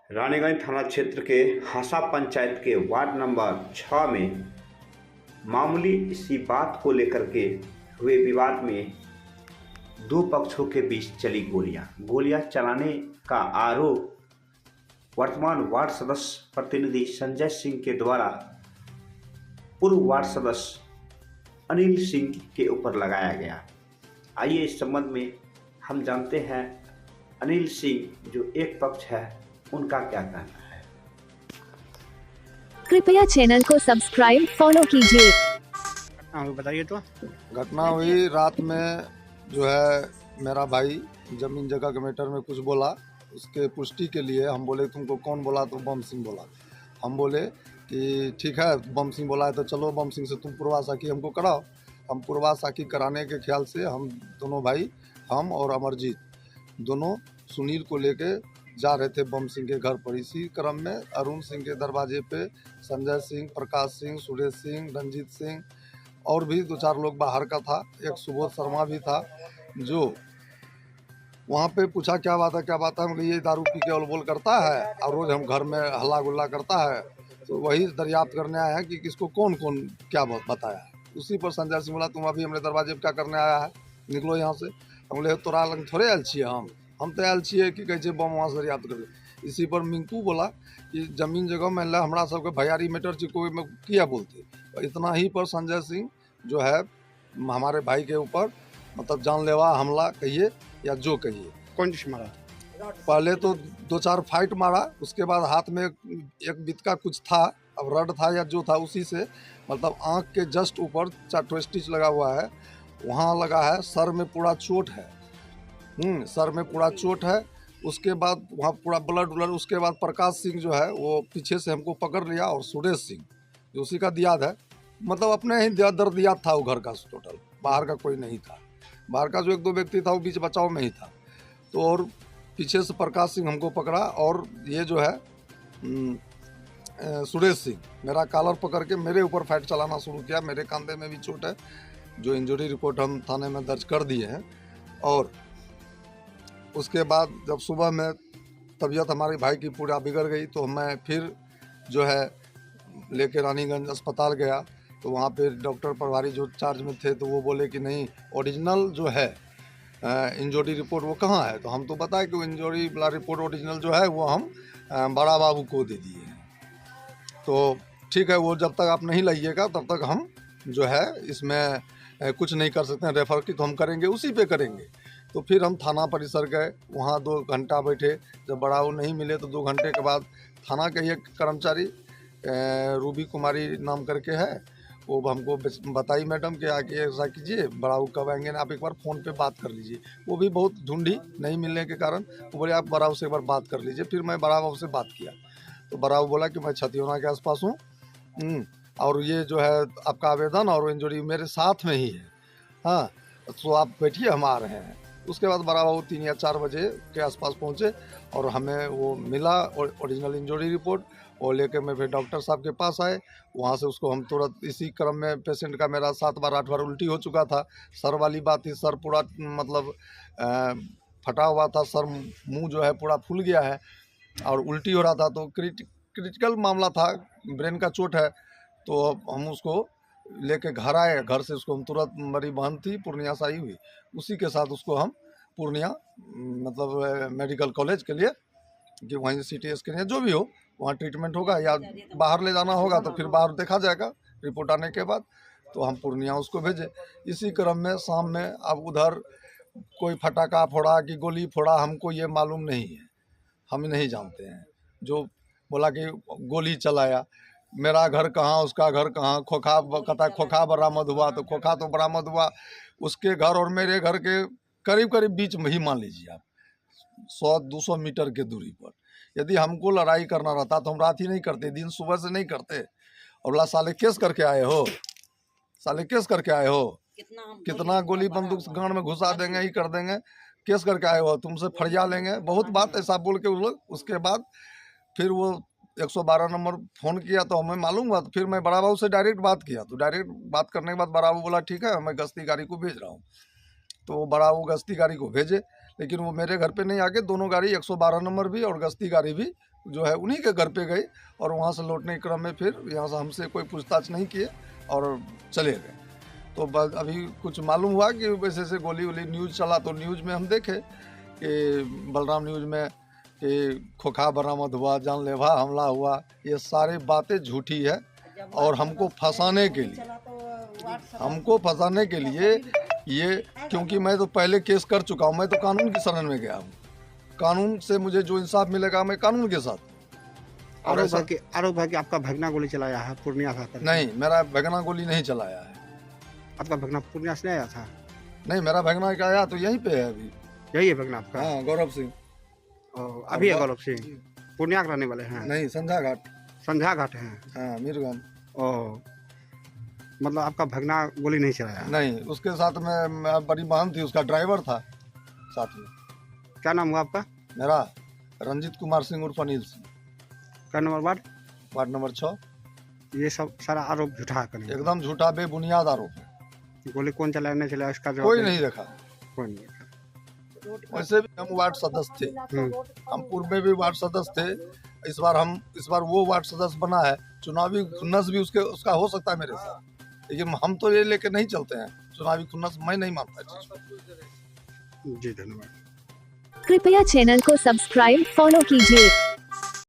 रानीगंज थाना क्षेत्र के हासा पंचायत के वार्ड नंबर 6 में मामूली सी बात को लेकर के हुए विवाद में दो पक्षों के बीच चली गोलियां चलाने का आरोप वर्तमान वार्ड सदस्य प्रतिनिधि संजय सिंह के द्वारा पूर्व वार्ड सदस्य अनिल सिंह के ऊपर लगाया गया। आइए इस संबंध में हम जानते हैं अनिल सिंह जो एक पक्ष है उनका क्या कहना है। कृपया चैनल को सब्सक्राइब फॉलो कीजिए। बताइए। तो घटना हुई रात में, जो है मेरा भाई जमीन जगह के मैटर में कुछ बोला, उसके पुष्टि के लिए हम बोले तुमको कौन बोला, तो बम सिंह बोला। हम बोले कि ठीक है, बम सिंह बोला है तो चलो बम सिंह से तुम पूर्वा साखी हमको कराओ। हम पूर्वा साखी कराने के ख्याल से हम दोनों भाई, हम और अमरजीत दोनों सुनील को लेके जा रहे थे बम सिंह के घर पर। इसी क्रम में अरुण सिंह के दरवाजे पे संजय सिंह, प्रकाश सिंह, सुरेश सिंह, रंजीत सिंह और भी दो चार लोग बाहर का था, एक सुबोध शर्मा भी था, जो वहाँ पे पूछा क्या बात है, क्या बात है। हम ये दारू पी के बोल करता है और रोज़ हम घर में हल्ला गुल्ला करता है, तो वही दरियाफ्त करने आया है कि किसको कौन कौन क्या बताया। उसी पर संजय सिंह बोला तुम अभी हमारे दरवाजे पर क्या करने आया है, निकलो यहाँ से। हम बोले तोरा लग थोड़े आयल छिए, हम तो आयल छिए कि कहै छै बम वहाँ से दरियाफ्त कर ले। इसी पर मिंकू बोला कि जमीन जगह में ला हमरा सबके भैयारी मैटर छै, कोई में किया बोलते। इतना ही पर संजय सिंह जो है हमारे भाई के ऊपर मतलब जानलेवा हमला कहिए या जो कहिए। कौन चीज मारा? पहले तो दो चार फाइट मारा, उसके बाद हाथ में एक बितका कुछ था, अब रड था या जो था उसी से मतलब आँख के जस्ट ऊपर 4 स्टिच लगा हुआ है, वहाँ लगा है। सर में पूरा चोट है, सर में पूरा चोट है। उसके बाद वहाँ पूरा ब्लड उलड। उसके बाद प्रकाश सिंह जो है वो पीछे से हमको पकड़ लिया, और सुरेश सिंह जो उसी का दियाद है, मतलब अपने ही दर्द दियाद था वो घर का टोटल, बाहर का कोई नहीं था। बाहर का जो एक दो व्यक्ति था वो बीच बचाव में ही था। तो और पीछे से प्रकाश सिंह हमको पकड़ा, और ये जो है सुरेश सिंह मेरा कॉलर पकड़ के मेरे ऊपर फाइट चलाना शुरू किया। मेरे कंधे में भी चोट है, जो इंजरी रिपोर्ट हम थाने में दर्ज कर दिए हैं। और उसके बाद जब सुबह में तबीयत हमारे भाई की पूरा बिगड़ गई, तो मैं फिर जो है लेके रानीगंज अस्पताल गया। तो वहाँ पे डॉक्टर प्रभारी जो चार्ज में थे, तो वो बोले कि नहीं, ओरिजिनल जो है इंजरी रिपोर्ट वो कहाँ है। तो हम तो बताए कि वो इंजरी वाला रिपोर्ट ओरिजिनल जो है वो हम बड़ा बाबू को दे दिए हैं। तो ठीक है, वो जब तक आप नहीं लाइएगा तब तक हम जो है इसमें कुछ नहीं कर सकते हैं। रेफर की तो हम करेंगे, उसी पे करेंगे। तो फिर हम थाना परिसर गए, वहाँ 2 घंटा बैठे। जब बड़ाऊ नहीं मिले तो 2 घंटे के बाद थाना के ही एक कर्मचारी रूबी कुमारी नाम करके है, वो हमको बताई मैडम कि आके ऐसा कीजिए, बड़ाऊ कब आएंगे ना, आप एक बार फ़ोन पे बात कर लीजिए। वो भी बहुत ढूंढी, नहीं मिलने के कारण वो बोले आप बड़ाऊ से एक बार बात कर लीजिए। फिर मैं बड़ाऊ से बात किया, तो बड़ाऊ बोला कि मैं छतियोना के आसपास हूँ, और ये जो है आपका आवेदन और इंजरी मेरे साथ में ही है, हाँ, तो आप बैठिए, हम आ रहे हैं। उसके बाद बड़ा बाबू 3 या 4 बजे के आसपास पहुँचे, और हमें वो मिला ओरिजिनल इंजरी रिपोर्ट। और लेकर मैं फिर डॉक्टर साहब के पास आए। वहाँ से उसको हम तुरंत, इसी क्रम में पेशेंट का मेरा 7 बार 8 बार उल्टी हो चुका था। सर वाली बात थी, सर पूरा मतलब फटा हुआ था, सर मुंह जो है पूरा फूल गया है, और उल्टी हो रहा था। तो क्रिटिकल मामला था, ब्रेन का चोट है। तो हम उसको लेके घर आए। घर से उसको हम तुरंत, मेरी बहन थी पूर्णिया से आई हुई, उसी के साथ उसको हम पूर्णिया मतलब मेडिकल कॉलेज के लिए, कि वहीं CT स्कैन या जो भी हो वहाँ ट्रीटमेंट होगा, या बाहर ले जाना होगा तो फिर बाहर देखा जाएगा रिपोर्ट आने के बाद। तो हम पूर्णिया उसको भेजे। इसी क्रम में शाम में अब उधर कोई फटाका फोड़ा कि गोली फोड़ा, हमको ये मालूम नहीं है, हम नहीं जानते हैं। जो बोला कि गोली चलाया, मेरा घर कहाँ, उसका घर कहाँ, खोखा कहता है खोखा बरामद हुआ, तो खोखा तो बरामद हुआ उसके घर और मेरे घर के करीब करीब बीच में ही, मान लीजिए आप 100-200 मीटर के दूरी पर। यदि हमको लड़ाई करना रहता तो हम रात ही नहीं करते, दिन सुबह से नहीं करते। और बोला साले केस करके आए हो, साले केस करके आए हो, कितना गोली बंदूक गांड में घुसा देंगे, ही कर देंगे, केस करके आए हो, तुमसे फरिया लेंगे, बहुत बात ऐसा बोल के उन लोग। उसके बाद फिर वो 112 नंबर फ़ोन किया, तो हमें मालूम हुआ। तो फिर मैं बड़ा बाबू से डायरेक्ट बात किया, तो डायरेक्ट बात करने के बाद बड़ा बाबू बोला ठीक है, मैं गश्ती गाड़ी को भेज रहा हूँ। तो वो बड़ा बाबू गश्ती गाड़ी को भेजे, लेकिन वो मेरे घर पे नहीं आके दोनों गाड़ी 112 नंबर भी और गश्ती गाड़ी भी जो है उन्हीं के घर पे गई और वहाँ से लौटने के क्रम में फिर यहाँ से हमसे कोई पूछताछ नहीं किए और चले गए। तो अभी कुछ मालूम हुआ कि वैसे से गोली वोली न्यूज़ चला, तो न्यूज़ में हम देखे कि बलराम न्यूज़ में कि खोखा बरामद हुआ, जानलेवा हमला हुआ, ये सारी बातें झूठी है और हमको फंसाने के लिए ये, क्योंकि मैं तो पहले केस कर चुका हूँ, मैं तो कानून की शरण में गया हूँ, कानून से मुझे जो इंसाफ मिलेगा मैं कानून के साथ। और आरोप है कि आपका भगना गोली चलाया है पूर्णिया से। नहीं, मेरा भगना गोली नहीं चलाया है। आपका भगना पूर्णिया से आया था? नहीं, मेरा भगना क्या आया तो यहीं पे है अभी। यही है भगना आपका? हाँ, गौरव सिंह। अभी है गौरव सिंह? पूर्णिया के रहने वाले हैं? नहीं, संध्या घाट। संध्या घाट है? हाँ, मीरगंज। मतलब आपका भगना गोली नहीं चलाया? नहीं, उसके साथ में बड़ी बहन थी, उसका ड्राइवर था साथ में। क्या नाम हुआ आपका? मेरा रंजीत कुमार सिंह उर्फ अनिल सिंह। क्या नंबर वार्ड? Ward number 6। ये सब सारा आरोप झूठा है? एकदम झूठा, बेबुनियाद आरोप है। गोली कौन चलाया नहीं चलाया इसका कोई नहीं देखा। कोई नहीं देखा। वैसे भी हम वार्ड सदस्य थे, हम पूर्व में भी वार्ड सदस्य थे। इस बार वो वार्ड सदस्य बना है। चुनावी खुन्नस भी उसका हो सकता है मेरे साथ, लेकिन हम तो ये लेके नहीं चलते हैं। चुनावी खुन्नस मैं नहीं मानता। जी धन्यवाद। कृपया चैनल को सब्सक्राइब फॉलो कीजिए।